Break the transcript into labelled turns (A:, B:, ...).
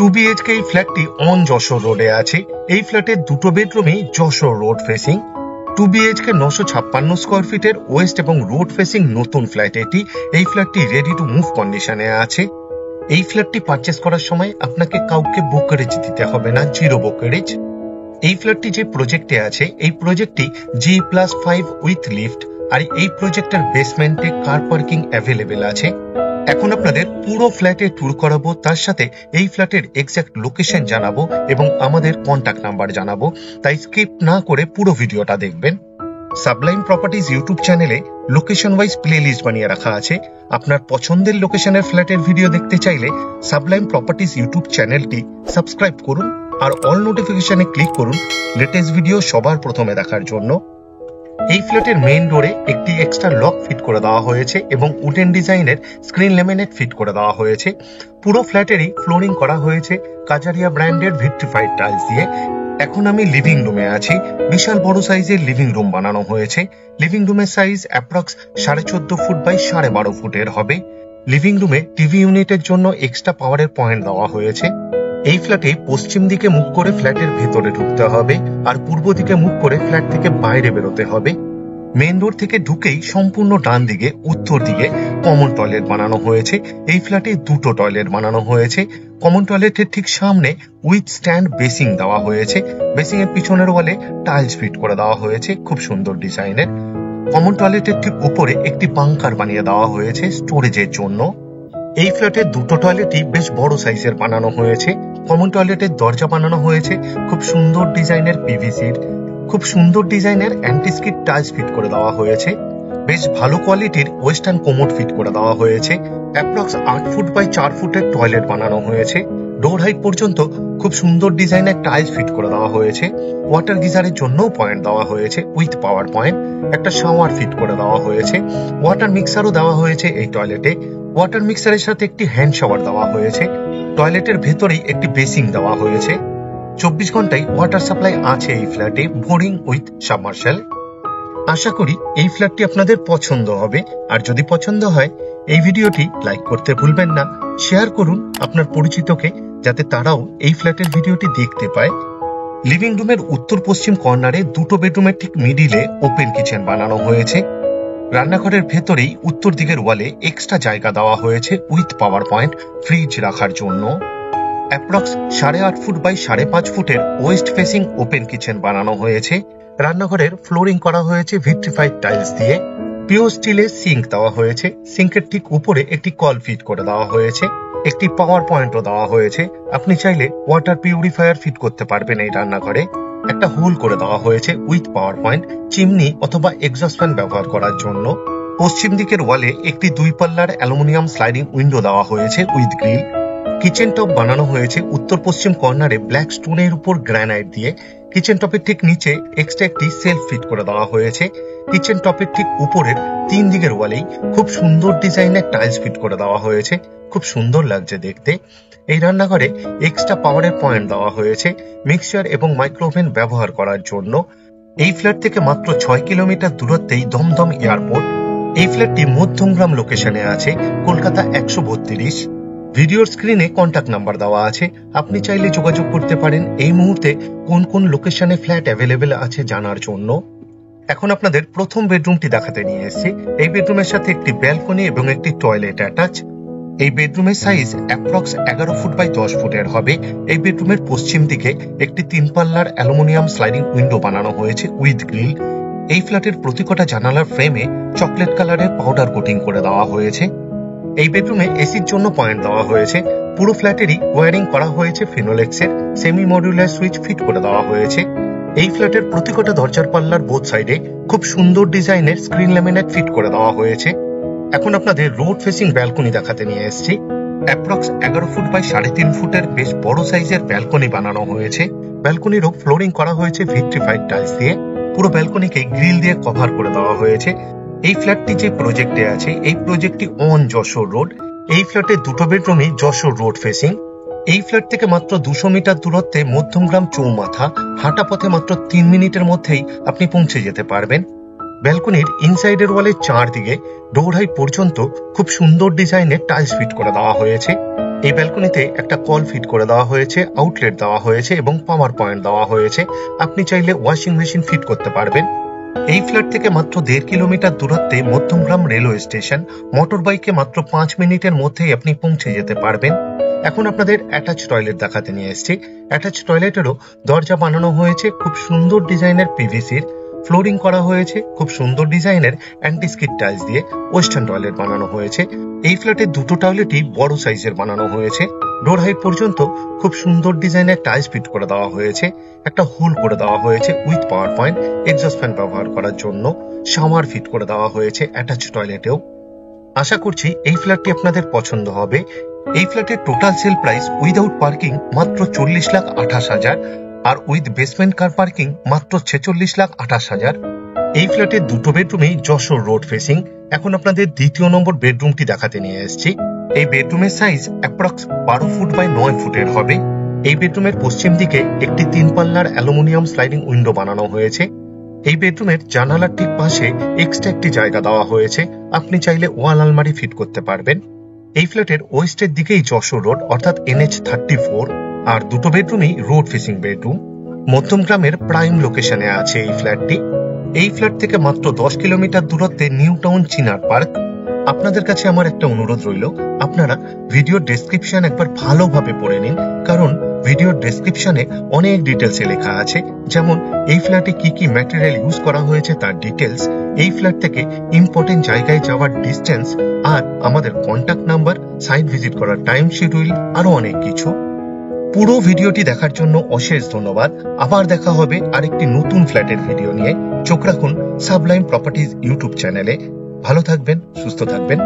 A: 2BHK এই ফ্ল্যাটটি on Jessore রোডে আছে। এই ফ্ল্যাটের দুটো বেডরুমই Jessore road facing. 2BHK 956 square ফিটের ওয়েস্ট এবং রোড ফেসিং নতুন ফ্ল্যাট এটি। এই ফ্ল্যাটটি রেডি টু মুভ কন্ডিশনে আছে। এই ফ্ল্যাটটি পারচেস করার সময় আপনাকে কাউকে ব্রোকারেজ দিতে হবে না, জিরো ব্রোকারেজ। এই ফ্ল্যাটটি যে প্রজেক্টে আছে এই প্রজেক্টটি G+5 উইথ লিফট, আর এই প্রজেক্টের বেসমেন্টে কার পার্কিং অ্যাভেলেবেল আছে। এখন আপনাদের পুরো ফ্ল্যাটে ট্যুর করাবো, তার সাথে এই ফ্ল্যাটের এক্সাক্ট লোকেশন জানাবো এবং আমাদের কন্ট্যাক্ট নাম্বার জানাবো, তাই স্কিপ না করে পুরো ভিডিওটা দেখবেন। সাবলাইম প্রপার্টিজ ইউটিউব চ্যানেলে লোকেশন ওয়াইজ প্লেলিস্ট বানিয়ে রাখা আছে। আপনার পছন্দের লোকেশনের ফ্ল্যাটের ভিডিও দেখতে চাইলে সাবলাইম প্রপার্টিজ ইউটিউব চ্যানেলটি সাবস্ক্রাইব করুন আর অল নোটিফিকেশনে ক্লিক করুন লেটেস্ট ভিডিও সবার প্রথমে দেখার জন্য। এই ফ্ল্যাটের মেইন ডোরে একটি এক্সট্রা লক ফিট করে দেওয়া হয়েছে এবং উডেন ডিজাইনের স্ক্রিন ল্যামিনেট ফিট করে দেওয়া হয়েছে। পুরো ফ্ল্যাটেরই ফ্লোরিং করা হয়েছে কাজারিয়া ব্র্যান্ডের ভিট্রিফাইড টাইলস দিয়ে। এখন আমি লিভিং রুমে আছি। বিশাল বড় সাইজের লিভিং রুম বানানো হয়েছে। লিভিং রুমের সাইজ অ্যাপ্রক্স 14.5 ফুট বাই 12.5 ফুটের হবে। লিভিং রুমে টিভি ইউনিটের জন্য এক্সট্রা পাওয়ারের পয়েন্ট দেওয়া হয়েছে। এই ফ্ল্যাটে পশ্চিম দিকে মুখ করে ফ্ল্যাটের ভেতরে ঢুকতে হবে আর পূর্ব দিকে মুখ করে ফ্ল্যাট থেকে বাইরে বেরোতে হবে। মেইন রোড থেকে ঢুকেই সম্পূর্ণ ডান দিকে উত্তর দিকে কমন টয়লেট বানানো হয়েছে। এই ফ্ল্যাটে দুটো টয়লেট বানানো হয়েছে। কমন টয়লেটের ঠিক সামনে উইথ স্ট্যান্ড বেসিং দেওয়া হয়েছে। বেসিং এর পিছনের ওয়ালে টাইলস ফিট করে দেওয়া হয়েছে খুব সুন্দর ডিজাইনের। কমন টয়লেটের ঠিক উপরে একটি বাংকার বানিয়ে দেওয়া হয়েছে স্টোরেজের জন্য। এই ফ্ল্যাটের দুটো টয়লেটই বেশ বড় সাইজের বানানো হয়েছে। কমন টয়লেটের দরজা বানানো হয়েছে খুব সুন্দর ডিজাইনের পিভিসির। খুব সুন্দর ডিজাইনের অ্যান্টিস্কিড টাইলস ফিট করে দেওয়া হয়েছে। বেশ ভালো কোয়ালিটির ওয়েস্টার্ন কোমোড ফিট করে দেওয়া হয়েছে। অ্যাপ্রক্স 8 ফুট বাই 4 ফুটের টয়লেট বানানো হয়েছে। ডোর হাইট পর্যন্ত খুব সুন্দর ডিজাইনের টাইলস ফিট করে দেওয়া হয়েছে। ওয়াটার গিজারের জন্যও পয়েন্ট দেওয়া হয়েছে উইথ পাওয়ার পয়েন্ট। একটা শাওয়ার ফিট করে দেওয়া হয়েছে। ওয়াটার মিক্সারও দেওয়া হয়েছে এই টয়লেটে। ওয়াটার মিক্সারের সাথে একটি হ্যান্ড শাওয়ার দেওয়া হয়েছে। টয়লেটের ভেতরেই একটি বেসিং দেওয়া হয়েছে। 24 ঘন্টায় ওয়াটার সাপ্লাই আছে এই ফ্ল্যাটে, বোরিং উইথ সাবমার্শাল। আশা করি এই ফ্ল্যাটটি আপনাদের পছন্দ হবে, আর যদি পছন্দ হয় এই ভিডিওটি লাইক করতে ভুলবেন না। শেয়ার করুন আপনার পরিচিতকে, যাতে তারাও এই ফ্ল্যাটের ভিডিওটি দেখতে পায়। লিভিং রুমের উত্তর পশ্চিম কর্নারে দুটো বেডরুমের ঠিক মিডিলে ওপেন কিচেন বানানো হয়েছে। রান্নাঘরের ভেতরেই উত্তর দিকের ওয়ালে এক্সট্রা জায়গা দেওয়া হয়েছে উইথ পাওয়ার পয়েন্ট ফ্রিজ রাখার জন্য। অ্যাপ্রক্স 8.5 ফুট বাই 5.5 ফুটের ওয়েস্ট ফেসিং ওপেন কিচেন বানানো হয়েছে। রান্নাঘরের ফ্লোরিং করা হয়েছে ভিট্রিফাইড টাইলস দিয়ে। পিওর স্টিলের সিঙ্ক দেওয়া হয়েছে। সিঙ্কের ঠিক উপরে একটি কল ফিট করে দেওয়া হয়েছে। একটি পাওয়ার পয়েন্টও দেওয়া হয়েছে। আপনি চাইলে ওয়াটার পিউরিফায়ার ফিট করতে পারবেন এই রান্নাঘরে। একটা হোল করে দেওয়া হয়েছে উইথ পাওয়ার পয়েন্ট চিমনি অথবা এক্সস্ট ফ্যান ব্যবহার করার জন্য। পশ্চিম দিকের ওয়ালে একটি 2 পাল্লার অ্যালুমিনিয়াম স্লাইডিং উইন্ডো দেওয়া হয়েছে উইথ গ্রিল। কিচেন টপ বানানো হয়েছে উত্তর পশ্চিম কর্নারে ব্ল্যাক স্টোনের উপর গ্রানাইট দিয়ে। কিচেন টপের ঠিক নিচে এক্সট্রা একটি সেলফ ফিট করে দেওয়া হয়েছে। কিচেন টপের ঠিক উপরের 3 দিকের ওয়ালেই খুব সুন্দর ডিজাইনের টাইলস ফিট করে দেওয়া হয়েছে। খুব সুন্দর লাগছে দেখতে। এই রান্নাঘরে এক্সট্রা পাওয়ারের পয়েন্ট দেওয়া হয়েছে মিক্সচার এবং মাইক্রোওভেন ব্যবহার করার জন্য। এই ফ্ল্যাট থেকে মাত্র 6 কিলোমিটার দূরত্বেই দমদম এয়ারপোর্ট। এই ফ্ল্যাটটি মধ্যমগ্রাম লোকেশনে আছে, কলকাতা 132। ভিডিওর স্ক্রিনে কন্ট্যাক্ট নাম্বার দেওয়া আছে, আপনি চাইলে যোগাযোগ করতে পারেন এই মুহূর্তে কোন কোন লোকেশনে ফ্ল্যাট অ্যাভেলেবেল আছে জানার জন্য। এখন আপনাদের প্রথম বেডরুমটি দেখাতে নিয়ে এসেছি। এই বেডরুমের সাথে একটি ব্যালকনি এবং একটি টয়লেট অ্যাটাচ। এই বেডরুমের সাইজ অ্যাপ্রক্স 11 ফুট বাই 10 ফুটের হবে। এই বেডরুমের পশ্চিম দিকে একটি 3 পাল্লার অ্যালুমিনিয়াম স্লাইডিং উইন্ডো বানানো হয়েছে উইথ গ্রিল। এই ফ্ল্যাটের প্রতিকটা জানালার ফ্রেমে চকলেট কালারের পাউডার কোটিং করে দেওয়া হয়েছে। এই বেডরুমে এসির জন্য পয়েন্ট দেওয়া হয়েছে। পুরো ফ্ল্যাটেরই ওয়্যারিং করা হয়েছে ফিনোলেক্সের। সেমি মডিউলার সুইচ ফিট করে দেওয়া হয়েছে। এই ফ্ল্যাটের প্রতিকটা দরজার পাল্লার বোথ সাইডে খুব সুন্দর ডিজাইনের স্ক্রিন ল্যামিনেট ফিট করে দেওয়া হয়েছে। এখন আপনাদের রোড ফেসিং ব্যালকনি দেখাতে নিয়ে এসেছি। অ্যাপ্রক্স 11 ফুট বাই 3.5 ফুটের বেশ বড় সাইজের ব্যালকনি বানানো হয়েছে। ব্যালকনিরও ফ্লোরিং করা হয়েছে ভিট্রিফাইড টাইলস দিয়ে। পুরো ব্যালকনিকে গ্রিল দিয়ে কভার করে দেওয়া হয়েছে। এই ফ্ল্যাটটি যে প্রজেক্টে আছে এই প্রজেক্টটি অন যশোর রোড। এই ফ্ল্যাটের দুটো বেডরুমই যশোর রোড ফেসিং। এই ফ্ল্যাট থেকে মাত্র 200 মিটার দূরত্বে মধ্যমগ্রাম চৌমাথা। হাঁটা পথে মাত্র 3 মিনিটের মধ্যেই আপনি পৌঁছে যেতে পারবেন। ব্যালকনির ইনসাইডের ওয়ালের চারদিকে ডোর হাইট পর্যন্ত খুব সুন্দর ডিজাইনের টাইলস ফিট করে দেওয়া হয়েছে। এই ব্যালকনিতে একটা কল ফিট করে দেওয়া হয়েছে, আউটলেট দেওয়া হয়েছে এবং পাওয়ার পয়েন্ট দেওয়া হয়েছে। আপনি চাইলে ওয়াশিং মেশিন ফিট করতে পারবেন। এই ফ্ল্যাট থেকে মাত্র 1.5 কিলোমিটার দূরত্বে মধ্যমগ্রাম রেলওয়ে স্টেশন। মোটর বাইকে মাত্র 5 মিনিটের মধ্যেই আপনি পৌঁছে যেতে পারবেন। এখন আপনাদের অ্যাটাচ টয়লেট দেখাতে নিয়ে এসেছি। অ্যাটাচ টয়লেটেরও দরজা বানানো হয়েছে খুব সুন্দর ডিজাইনের পিভিসির, ফ্লোরিং করা হয়েছে খুব সুন্দর ডিজাইনের অ্যান্টিস্কিড টাইলস দিয়ে, ওয়েস্টার্ন টয়লেট বানানো হয়েছে। এই ফ্ল্যাটের দুটো টয়লেটই বড় সাইজের বানানো হয়েছে। ডোর হাইট পর্যন্ত খুব সুন্দর ডিজাইনের টাইলস ফিট করে দেওয়া হয়েছে। একটা হোল করে দেওয়া হয়েছে with power point, exhaust fan ব্যবহার করার জন্য। শাওয়ার ফিট করে দেওয়া হয়েছে অ্যাটাচ টয়লেটেও। আশা করছি এই ফ্ল্যাটটি আপনাদের পছন্দ হবে। এই ফ্ল্যাটের total sell price without parking মাত্র 40,28,000 আর উইথ বেসমেন্ট কার পার্কিং মাত্র 46,28,000। এই ফ্ল্যাটের দুটো বেডরুমেই যশোর রোড ফেসিং। এখন আপনাদের দ্বিতীয় নম্বর বেডরুমটি দেখাতে নিয়ে এসেছি। এই বেডরুমের সাইজ অ্যাপ্রক্স 12 ফুট বাই 9 ফুটের হবে। এই বেডরুমের পশ্চিম দিকে একটি 3 পাল্লার অ্যালুমিনিয়াম স্লাইডিং উইন্ডো বানানো হয়েছে। এই বেডরুমের জানালার ঠিক পাশে এক্সট্রা একটি জায়গা দেওয়া হয়েছে, আপনি চাইলে ওয়াল আলমারি ফিট করতে পারবেন। এই ফ্ল্যাটের ওয়েস্টের দিকেই যশোর রোড অর্থাৎ NH 34, আর দুটো বেডরুমই রোড ফেসিং বেডরুম। মধ্যমগ্রামের প্রাইম লোকেশনে আছে এই ফ্ল্যাটটি। এই ফ্ল্যাট থেকে মাত্র 10 কিলোমিটার দূরত্বে নিউ টাউন চিনার পার্ক। আপনাদের কাছে আমার একটা অনুরোধ রইল, আপনারা ভিডিও ডেসক্রিপশন একবার ভালোভাবে পড়ে নিন, কারণ ভিডিও ডেসক্রিপশনে অনেক ডিটেলসে লেখা আছে, যেমন এই ফ্ল্যাটে কি কি ম্যাটেরিয়াল ইউজ করা হয়েছে তার ডিটেলস, এই ফ্ল্যাট থেকে ইম্পর্টেন্ট জায়গায় যাওয়ার ডিস্টেন্স, আর আমাদের কন্ট্যাক্ট নাম্বার, সাইট ভিজিট করার টাইম শিডিউল, আরো অনেক কিছু। পুরো ভিডিওটি দেখার জন্য অশেষ ধন্যবাদ। আবার দেখা হবে আরেকটি নতুন ফ্ল্যাটের ভিডিও নিয়ে। চোখ রাখুন সাবলাইম প্রপার্টিজ ইউটিউব চ্যানেলে। ভালো থাকবেন, সুস্থ থাকবেন।